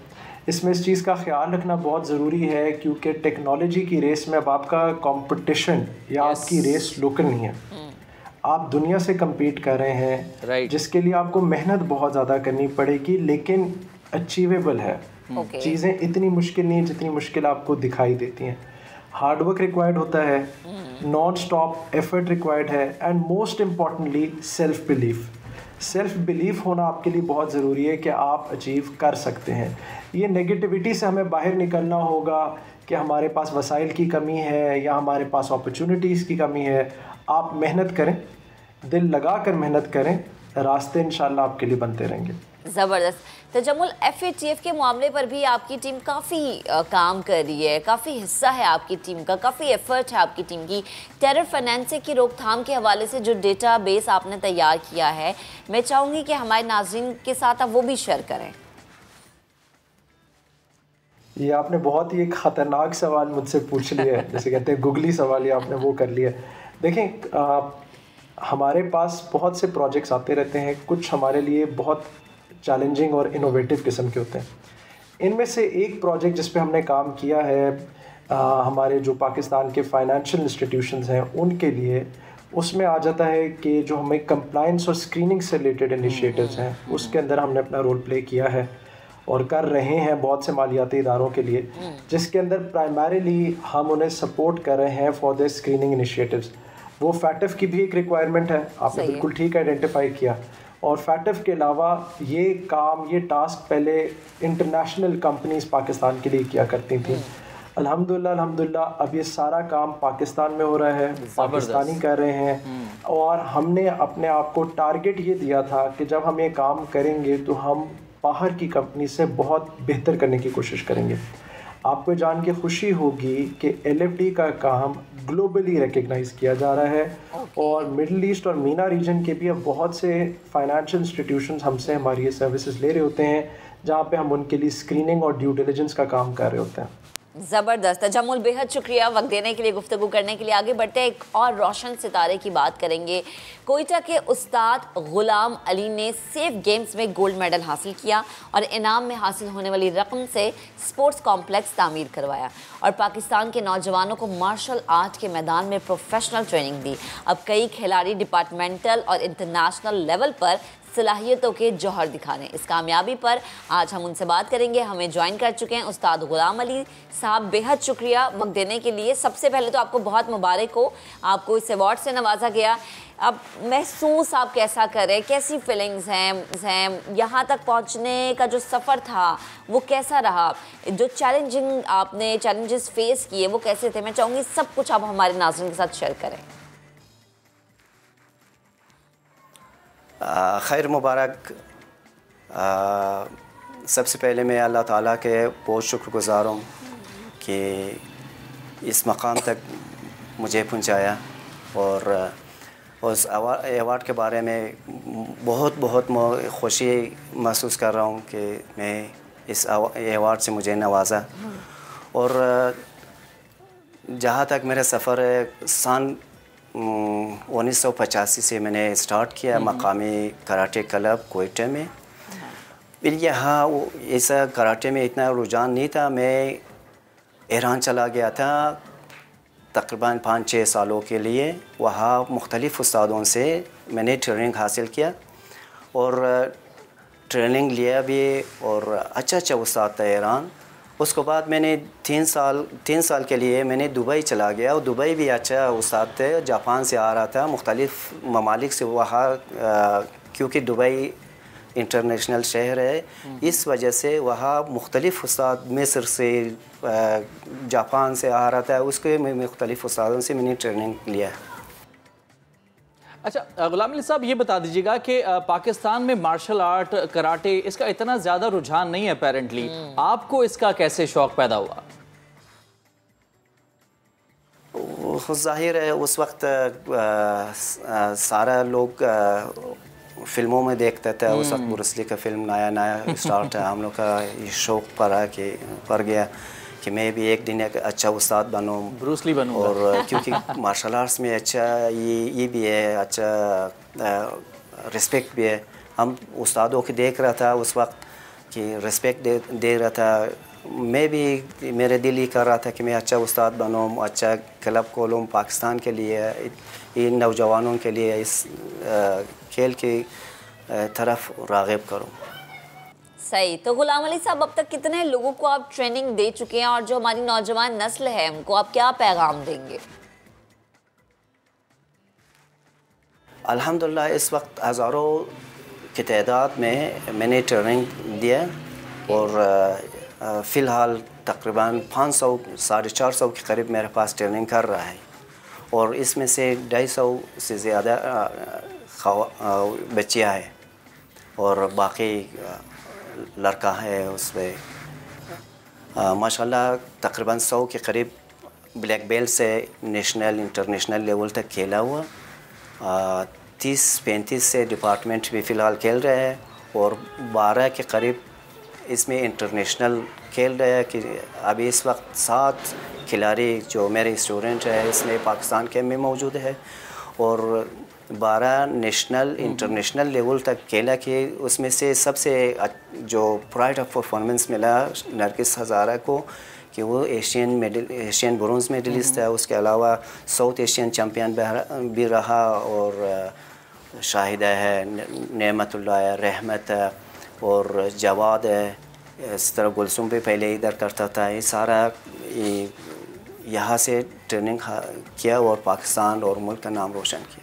इसमें इस चीज़ का ख्याल रखना बहुत ज़रूरी है क्योंकि टेक्नोलॉजी की रेस में अब आपका कंपटीशन या आपकी रेस लोकल नहीं है, आप दुनिया से compete कर रहे हैं, जिसके लिए आपको मेहनत बहुत ज़्यादा करनी पड़ेगी, लेकिन अचीवेबल है। चीज़ें इतनी मुश्किल नहीं जितनी मुश्किल आपको दिखाई देती हैं। हार्डवर्क रिक्वायर्ड होता है, नॉन स्टॉप एफर्ट रिक्वायर्ड है, and most importantly self belief होना आपके लिए बहुत ज़रूरी है कि आप अचीव कर सकते हैं। ये नेगेटिविटी से हमें बाहर निकलना होगा कि हमारे पास वसाइल की कमी है या हमारे पास अपॉर्चुनिटीज़ की कमी है। आप मेहनत करें, दिल लगा कर मेहनत करें, रास्ते इंशाल्लाह आपके लिए बनते रहेंगे। ज़बरदस्त तजम्मुल, FATF के मामले पर भी आपकी टीम काफ़ी काम कर रही है, काफ़ी हिस्सा है आपकी टीम का, काफ़ी एफर्ट है आपकी टीम की। टेरर फाइनेंसिंग की रोकथाम के हवाले से जो डेटा बेस आपने तैयार किया है, मैं चाहूँगी कि हमारे नाज़रीन के साथ आप वो भी शेयर करें। ये आपने बहुत ही एक ख़तरनाक सवाल मुझसे पूछ लिया है, जैसे कहते हैं गुगली सवाल, ये आपने वो कर लिया। देखें, हमारे पास बहुत से प्रोजेक्ट्स आते रहते हैं, कुछ हमारे लिए बहुत चैलेंजिंग और इनोवेटिव किस्म के होते हैं। इनमें से एक प्रोजेक्ट जिस पे हमने काम किया है, हमारे जो पाकिस्तान के फाइनेंशियल इंस्टीट्यूशंस हैं उनके लिए, उसमें आ जाता है कि जो हमें कंप्लायंस और स्क्रीनिंग से रिलेटेड इनिशिएटिव्स हैं, उसके अंदर हमने अपना रोल प्ले किया है और कर रहे हैं बहुत से मालियाती इदारों के लिए, जिसके अंदर प्राइमरीली हम उन्हें सपोर्ट कर रहे हैं फॉर द स्क्रीनिंग इनिशिएटिव्स। वो फैटफ की भी एक रिक्वायरमेंट है, आपने बिल्कुल ठीक आइडेंटिफाई किया। और फैटफ के अलावा ये टास्क पहले इंटरनेशनल कंपनीज पाकिस्तान के लिए किया करती थी। अल्हम्दुलिल्लाह अल्हम्दुलिल्लाह अब ये सारा काम पाकिस्तान में हो रहा है, पाकिस्तानी कर रहे हैं। और हमने अपने आप को टारगेट ये दिया था कि जब हम ये काम करेंगे तो हम बाहर की कंपनी से बहुत बेहतर करने की कोशिश करेंगे। आपको जान के खुशी होगी कि LFD का काम ग्लोबली रिकग्नाइज़ किया जा रहा है और मिडल ईस्ट और मीना रीजन के भी अब बहुत से फाइनेंशियल इंस्टीट्यूशंस हमसे हमारी ये सर्विसेज ले रहे होते हैं, जहाँ पे हम उनके लिए स्क्रीनिंग और ड्यू डिलिजेंस का काम कर रहे होते हैं। ज़बरदस्त। जमुल, बेहद शुक्रिया वक्त देने के लिए, गुफ्तगू करने के लिए। आगे बढ़ते हैं, एक और रोशन सितारे की बात करेंगे। कोयटा के उस्ताद गुलाम अली ने सेफ गेम्स में गोल्ड मेडल हासिल किया और इनाम में हासिल होने वाली रकम से स्पोर्ट्स कॉम्प्लेक्स तामीर करवाया और पाकिस्तान के नौजवानों को मार्शल आर्ट के मैदान में प्रोफेशनल ट्रेनिंग दी। अब कई खिलाड़ी डिपार्टमेंटल और इंटरनेशनल लेवल पर सलाहियतों के जौहर दिखाने। इस कामयाबी पर आज हम उनसे बात करेंगे। हमें ज्वाइन कर चुके हैं उस्ताद गुलाम अली साहब। बेहद शुक्रिया वक्त देने के लिए। सबसे पहले तो आपको बहुत मुबारक हो, आपको इस अवार्ड से नवाजा गया। अब महसूस आप कैसा करें, कैसी फीलिंग्स हैं यहाँ तक पहुँचने का जो सफ़र था वो कैसा रहा, जो आपने चैलेंजेस फेस किए वो कैसे थे? मैं चाहूँगी सब कुछ आप हमारे नाज़रीन के साथ शेयर करें। खैर मुबारक। सबसे पहले मैं अल्लाह ताला के बहुत शुक्रगुज़ार हूँ कि इस मकाम तक मुझे पहुँचाया और उस अवार्ड के बारे में बहुत खुशी महसूस कर रहा हूँ कि मैं इस अवार्ड से मुझे नवाजा। और जहाँ तक मेरा सफ़र है, सन 1985 से मैंने स्टार्ट किया मकामी कराटे क्लब कोयटा में। फिर यहाँ ऐसा कराटे में इतना रुझान नहीं था। मैं ईरान चला गया था तकरीबन 5-6 सालों के लिए। वहाँ मुख्तलिफ़ उस्तादों से मैंने ट्रेनिंग हासिल किया और ट्रेनिंग लिया भी और अच्छा उस्ताद था ईरान। उसके बाद मैंने 3 साल के लिए मैंने दुबई चला गया और दुबई भी अच्छा उस्ताद थे। जापान से आ रहा था, मुख्तलिफ़ ममालिक से वहाँ, क्योंकि दुबई इंटरनेशनल शहर है, इस वजह से वहाँ मुख्तलिफ़ उस्ताद मिस्र से, जापान से आ रहा था। उसके मुख्तलिफ़ उस्तादों से मैंने ट्रेनिंग लिया। अच्छा गुलाम अली साहब, ये बता दीजिएगा कि पाकिस्तान में मार्शल आर्ट कराटे इसका इतना ज़्यादा रुझान नहीं है अपेरेंटली, आपको इसका कैसे शौक़ पैदा हुआ? ज़ाहिर है उस वक्त सारा लोग फ़िल्मों में देखते थे। उस वक्त ब्रूस ली का फ़िल्म नया स्टार्ट है, हम लोग का ये शौक़ पड़ गया कि मैं भी एक दिन एक अच्छा उस्ताद बनूँ, ब्रूस ली बनूँ। और क्योंकि मार्शल आर्ट्स में अच्छा ये भी है, अच्छा रिस्पेक्ट भी है। हम उस्तादों को देख रहा था उस वक्त कि रिस्पेक्ट दे रहा था। मैं भी, मेरे दिल ही कर रहा था कि मैं अच्छा उस्ताद बनूँ, अच्छा क्लब खोलूँ पाकिस्तान के लिए, इन नौजवानों के लिए इस खेल की तरफ राग़िब करूँ। सही। तो गुलाम अली साहब, अब तक कितने लोगों को आप ट्रेनिंग दे चुके हैं और जो हमारी नौजवान नस्ल है उनको आप क्या पैगाम देंगे? अल्हम्दुलिल्लाह इस वक्त हज़ारों की तादाद में मैंने ट्रेनिंग दिया और फ़िलहाल तकरीबन 500-450 के करीब मेरे पास ट्रेनिंग कर रहा है और इसमें से 250 से ज़्यादा बच्चियाँ हैं और बाकी लड़का है उसमें। माशाल्लाह तकरीबन 100 के करीब ब्लैक बेल्ट से नेशनल इंटरनेशनल लेवल तक खेला हुआ। 30-35 से डिपार्टमेंट भी फ़िलहाल खेल रहे हैं और 12 के करीब इसमें इंटरनेशनल खेल रहे हैं। कि अभी इस वक्त 7 खिलाड़ी जो मेरे स्टूडेंट हैं इसमें पाकिस्तान के में मौजूद है और 12 नेशनल इंटरनेशनल लेवल तक खेला। कि उसमें से सबसे जो प्राइड ऑफ परफॉर्मेंस मिला नरगिस हज़ारा को कि वो एशियन ब्रोंज मेडलिस्ट है। उसके अलावा साउथ एशियन चैम्पियन भी रहा और शाहिदा है, नेमतुल्लाह है, रहमत है और जवाद है। इस तरह गुलसुम भी पहले इधर करता था। ये सारा यहाँ से ट्रेनिंग किया और पाकिस्तान और मुल्क का नाम रोशन किया।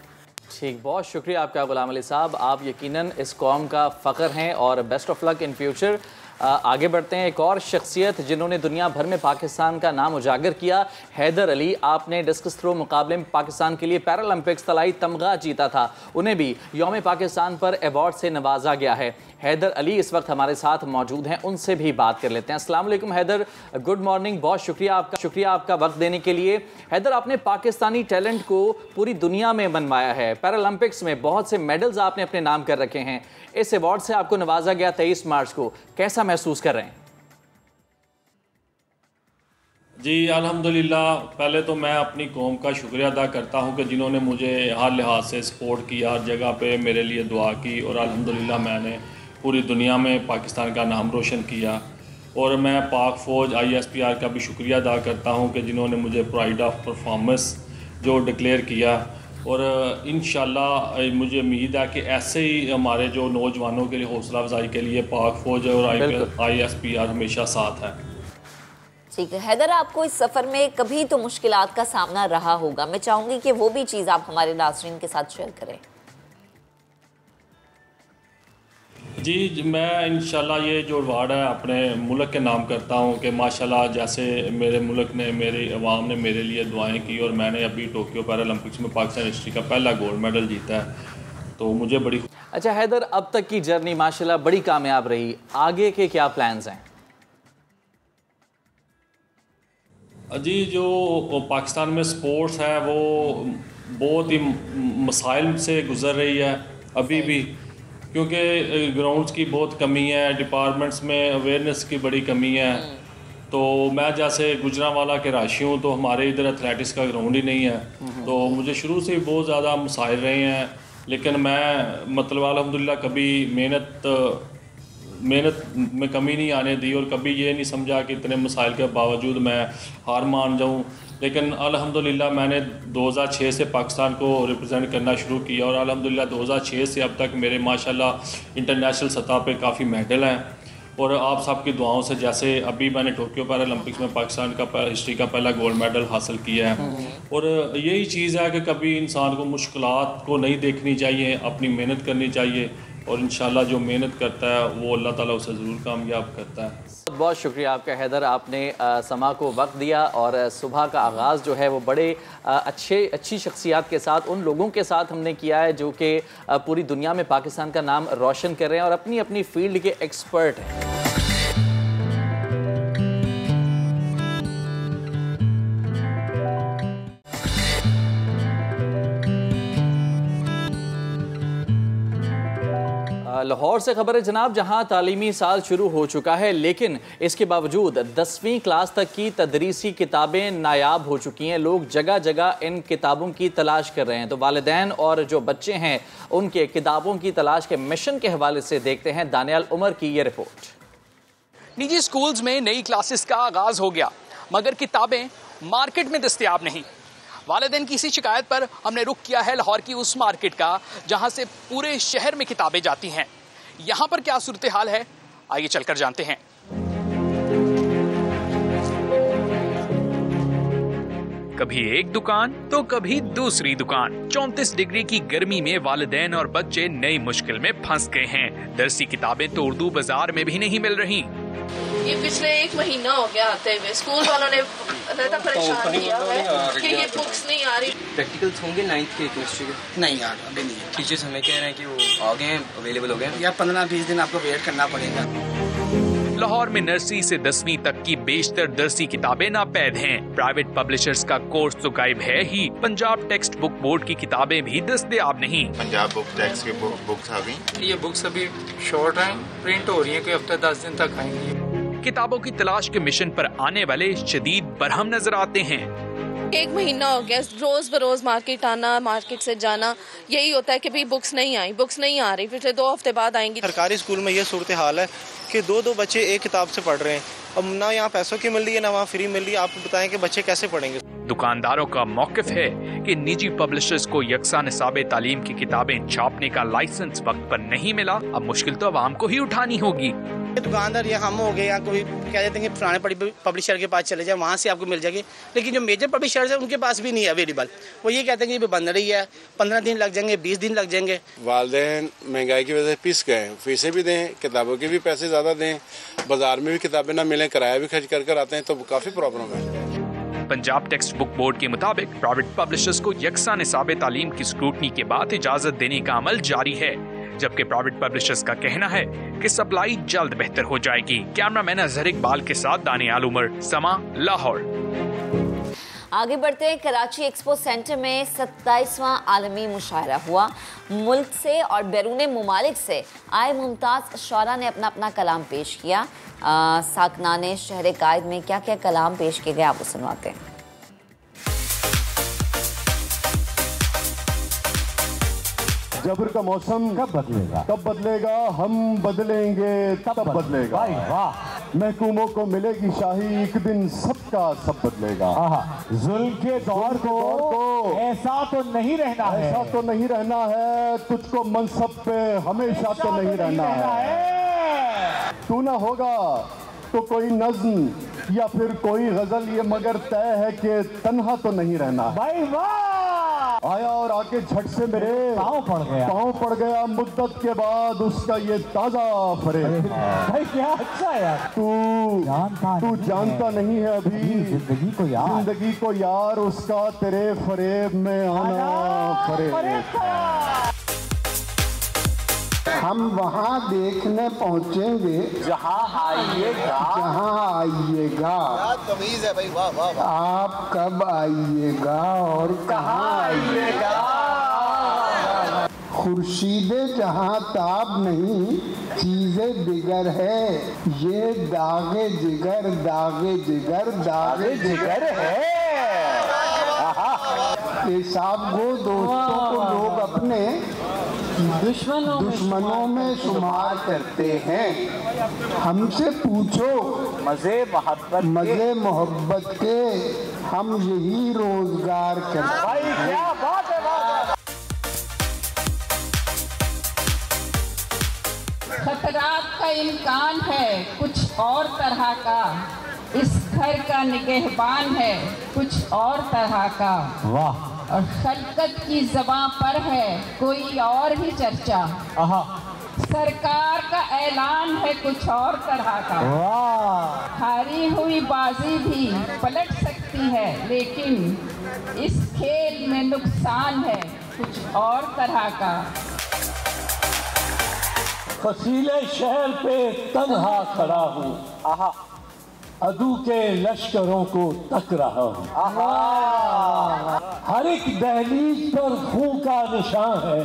ठीक, बहुत शुक्रिया आपका गुलाम अली साहब। आप यकीनन इस कौम का फ़ख्र हैं और best of luck in future. आगे बढ़ते हैं। एक और शख्सियत जिन्होंने दुनिया भर में पाकिस्तान का नाम उजागर किया, हैदर अली। आपने डिस्कस थ्रो मुकाबले में पाकिस्तान के लिए पैरालंपिक्स तलाई तमगा जीता था, उन्हें भी यौम पाकिस्तान पर अवार्ड से नवाजा गया है। हैदर अली इस वक्त हमारे साथ मौजूद हैं, उनसे भी बात कर लेते हैं। अस्सलाम वालेकुम हैदर, गुड मॉर्निंग, बहुत शुक्रिया आपका वक्त देने के लिए। हैदर, आपने पाकिस्तानी टैलेंट को पूरी दुनिया में मनवाया है, पैरालंपिक्स में बहुत से मेडल्स आपने अपने नाम कर रखे हैं। इस अवार्ड से आपको नवाजा गया 23 मार्च को, कैसा महसूस कर रहे हैं? जी अल्हम्दुलिल्लाह, पहले तो मैं अपनी कौम का शुक्रिया अदा करता हूं कि जिन्होंने मुझे हर लिहाज से सपोर्ट किया, हर जगह पे मेरे लिए दुआ की और अल्हम्दुलिल्लाह मैंने पूरी दुनिया में पाकिस्तान का नाम रोशन किया। और मैं पाक फ़ौज ISPR का भी शुक्रिया अदा करता हूं कि जिन्होंने मुझे प्राइड ऑफ परफॉर्मेंस जो डिक्लेयर किया। और इंशाल्लाह मुझे उम्मीद है कि ऐसे ही हमारे जो नौजवानों के लिए हौसला अफजाई के लिए पाक फ़ौज और ISPR हमेशा साथ है। ठीक है हैदर, आपको इस सफ़र में कभी तो मुश्किलात का सामना रहा होगा, मैं चाहूँगी कि वो भी चीज़ आप हमारे नाज़रीन के साथ शेयर करें। जी, मैं इंशाल्लाह ये जो अवार्ड है अपने मुल्क के नाम करता हूँ कि माशाल्लाह जैसे मेरे मुल्क ने, मेरी अवाम ने मेरे लिए दुआएं की और मैंने अभी टोक्यो पैरालंपिक्स में पाकिस्तान हिस्ट्री का पहला गोल्ड मेडल जीता है, तो मुझे बड़ी। अच्छा हैदर, अब तक की जर्नी माशाल्लाह बड़ी कामयाब रही, आगे के क्या प्लान्स हैं? जी, जो पाकिस्तान में स्पोर्ट्स है वो बहुत ही मसाइल से गुज़र रही है अभी भी, क्योंकि ग्राउंड्स की बहुत कमी है, डिपार्टमेंट्स में अवेयरनेस की बड़ी कमी है। तो मैं जैसे गुजरांवाला के राशि हूँ, तो हमारे इधर एथलेटिक्स का ग्राउंड ही नहीं है, तो मुझे शुरू से ही बहुत ज़्यादा मसाइल रहे हैं। लेकिन मैं मतलब अल्हम्दुलिल्लाह कभी मेहनत में कमी नहीं आने दी और कभी ये नहीं समझा कि इतने मसाइल के बावजूद मैं हार मान जाऊं। लेकिन अल्हम्दुलिल्लाह मैंने 2006 से पाकिस्तान को रिप्रेजेंट करना शुरू किया और अल्हम्दुलिल्लाह 2006 से अब तक मेरे माशाल्लाह इंटरनेशनल सतह पे काफ़ी मेडल हैं। और आप सबकी दुआओं से जैसे अभी मैंने टोक्यो पैरालंपिक्स में पाकिस्तान का हिस्ट्री का पहला गोल्ड मेडल हासिल किया है। और यही चीज़ है कि कभी इंसान को मुश्किलात को नहीं देखनी चाहिए, अपनी मेहनत करनी चाहिए और इंशाल्लाह जो मेहनत करता है वो अल्लाह ताला उसे ज़रूर कामयाब करता है। बहुत शुक्रिया आपका हैदर, आपने समा को वक्त दिया और सुबह का आगाज़ जो है वो बड़े अच्छी शख्सियात के साथ, उन लोगों के साथ हमने किया है जो कि पूरी दुनिया में पाकिस्तान का नाम रोशन कर रहे हैं और अपनी अपनी फील्ड के एक्सपर्ट हैं। लाहौर से खबर है जनाब, जहां तालीमी साल शुरू हो चुका है लेकिन इसके बावजूद 10वीं क्लास तक की तदरीसी किताबें नायाब हो चुकी हैं। लोग जगह जगह इन किताबों की तलाश कर रहे हैं। तो वालिदैन और जो बच्चे हैं उनके किताबों की तलाश के मिशन के हवाले से देखते हैं दानियाल उमर की ये रिपोर्ट। निजी स्कूल्स में नई क्लासेस का आगाज हो गया मगर किताबें मार्केट में दस्तयाब नहीं। वालिदैन की इसी शिकायत पर हमने रुख किया है लाहौर की उस मार्केट का जहां से पूरे शहर में किताबें जाती हैं। यहां पर क्या सूरत हाल है, आइए चलकर जानते हैं। कभी एक दुकान तो कभी दूसरी दुकान। 34 डिग्री की गर्मी में वालिदैन और बच्चे नई मुश्किल में फंस गए हैं। दरसी किताबें तो उर्दू बाजार में भी नहीं मिल रही। ये पिछले 1 महीना हो गया आते हुए, स्कूल वालों ने परेशान किया है कि ये बुक्स नहीं आ रही। प्रैक्टिकल्स होंगे 9th के केमिस्ट्री के? नहीं यार अभी नहीं है। टीचर्स हमें कह रहे हैं कि वो आ गए हैं, अवेलेबल हो गए हैं। यार 15-20 दिन आपको वेट करना पड़ेगा। लाहौर में नर्सरी से 10वीं तक की बेशतर दरसी किताबें नापैद हैं। प्राइवेट पब्लिशर्स का कोर्स तो गायब है ही, पंजाब टेक्स्ट बुक बोर्ड की किताबें भी दस्तयाब नहीं। पंजाब बुक टेक्स्ट की बुक्स आ गई। ये बुक्स अभी शॉर्ट हैं, प्रिंट हो रही है, कोई हफ्ते 10 दिन तक आएंगी। किताबों की तलाश के मिशन पर आने वाले शदीद बरहम नजर आते हैं। 1 महीना हो गया रोज बरोज मार्केट आना, मार्केट से जाना, यही होता है कि भाई बुक्स नहीं आई, बुक्स नहीं आ रही, पिछले 2 हफ्ते बाद आएंगी। सरकारी स्कूल में ये सूरत हाल है कि 2 बच्चे एक किताब से पढ़ रहे हैं। अब ना यहाँ पैसों की मिल रही है ना वहाँ फ्री मिल रही है। आप बताएं कि बच्चे कैसे पढ़ेंगे। दुकानदारों का मौकिफ है कि निजी पब्लिशर्स को यकसा निसाबे तालीम की किताबें छापने का लाइसेंस वक्त पर नहीं मिला, अब मुश्किल तो आवाम को ही उठानी होगी। दुकानदार या हम हो गए या कोई कह देते हैं कि पुराने पब्लिशर के पास चले जाए, वहाँ से आपको मिल जाएगी, लेकिन जो मेजर पब्लिशर्स हैं उनके पास भी नहीं है अवेलेबल। वो ये कहते हैं कि बंद रही है, 15 दिन लग जाएंगे, 20 दिन लग जाएंगे। वालिदैन महंगाई की वजह से पिस गए, फीसें भी दें, किताबों के भी पैसे ज़्यादा दें, बाजार में भी किताबें ना मिलें, किराया भी खर्च कर आते हैं, तो काफ़ी प्रॉब्लम है। पंजाब टेक्स्ट बुक बोर्ड के मुताबिक प्राइवेट पब्लिशर्स को यकसा निसाबे तालीम की स्क्रूटनी के बाद इजाजत देने का अमल जारी है, जबकि प्राइवेट पब्लिशर्स का कहना है कि सप्लाई जल्द बेहतर हो जाएगी। कैमरामैन अजहर इकबाल के साथ दानियाल उमर, समा, लाहौर। आगे बढ़ते हैं। कराची एक्सपो सेंटर में 27वां आलमी मुशायरा हुआ। मुल्क से और बैरून मुमालिक से आए मुमताज़ शौरा ने अपना अपना कलाम पेश किया। साकनाने शहर कायद में क्या क्या कलाम पेश किए गए आपको सुनवाते हैं। जबर का मौसम कब बदलेगा? कब बदलेगा? हम बदलेंगे तब बदलेगा। वाह, महकूमों को मिलेगी शाही, एक दिन सबका सब बदलेगा। जुल्म के दौर को ऐसा तो नहीं रहना है, ऐसा तो नहीं रहना है, तुझको मनसब पे हमेशा तो नहीं रहना है। तू ना होगा तो कोई नज्म या फिर कोई गजल, ये मगर तय है कि तन्हा तो नहीं रहना। भाई वाह! आया और आके झट से मेरे पाँव पड़ गया मुद्दत के बाद उसका ये ताजा फरेब। भाई क्या अच्छा है यार। तू जानता नहीं है अभी जिंदगी को यार उसका तेरे फरेब में आना फरेब। हम वहाँ देखने पहुँचेंगे जहाँ आइएगा। तमीज़ है भाई, वाह वाह वाह। आप कब आइएगा और कहाँ आइएगा? खुर्शीदे जहाँ ताब नहीं, चीज़ें दिगर है, ये दागे जिगर है। पेशाब को दोस्तों को लोग अपने दुश्मनों में शुमार करते हैं। हमसे पूछो मज़े मोहब्बत के, हम यही रोजगार करते हैं। क्या बात है। खतरात का इम्कान है कुछ और तरह का, इस घर का निगहबान है कुछ और तरह का। वाह। और खलकत की ज़बां पर है कोई और ही चर्चा। सरकार का ऐलान है कुछ और तरह का। वाह। हारी हुई बाजी भी पलट सकती है, लेकिन इस खेल में नुकसान है कुछ और तरह का। फसीले शहर पे तन्हा खड़ा हूँ, अदू के लश्करों को तक रहा हूँ। हर एक दहलीज पर खून का निशान है,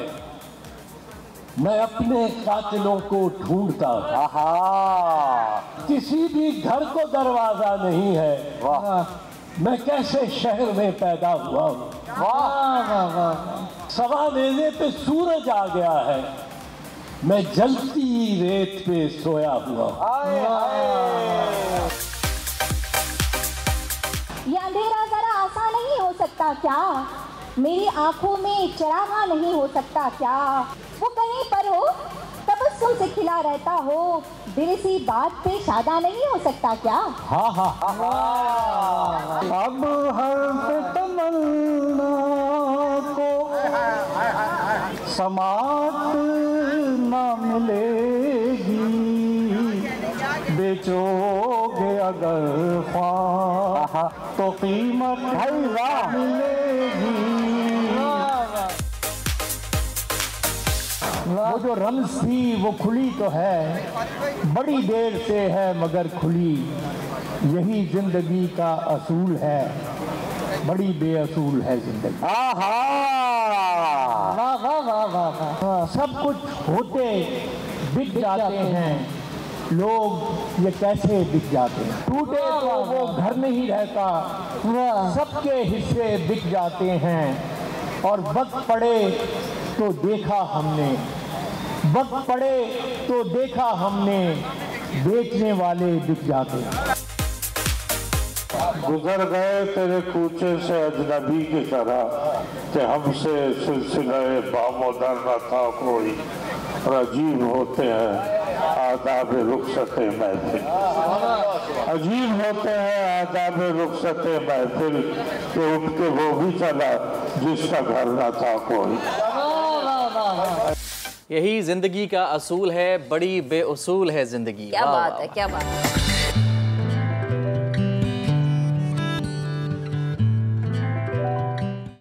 मैं अपने कातिलों को ढूंढता हूँ। किसी भी घर को दरवाजा नहीं है, मैं कैसे शहर में पैदा हुआ हूँ। सवा लेने पे सूरज आ गया है, मैं जलती रेत पे सोया हुआ। ये अंधेरा जरा आसान नहीं हो सकता क्या? मेरी आंखों में चरागा नहीं हो सकता क्या? वो कहीं पर हो तबस्सुम से खिला रहता हो, दिल सी बात पे शादा नहीं हो सकता क्या? अब हर तमन्ना को समात ना मिलेगी, बेचोगे अगर ख्वाह तो कीमत मिलेगी। वो जो रम्ज़ थी वो खुली तो है, बड़ी देर से है मगर खुली, यही जिंदगी का असूल है, बड़ी बेअसूल है जिंदगी। सब कुछ होते बिक जाते हैं, लोग ये कैसे बिक जाते हैं? टूटे तो वो घर नहीं रहता, सबके हिस्से बिक जाते हैं। और वक्त पड़े तो देखा हमने, वक्त पड़े तो देखा हमने, बेचने वाले बिक जाते हैं। गुजर गए तेरे कूचे से अजनबी की तरह कि हमसे सिलसिले बामोदर न था कोई। और अजीब होते हैं आदाब रुखसत महफिल, अजीब होते हैं आदाब रुखसत महफिल कि उठ के वो भी चला जिसका घर न था कोई। यही जिंदगी का असूल है, बड़ी बेउसूल है जिंदगी। क्या बात है, क्या बात है।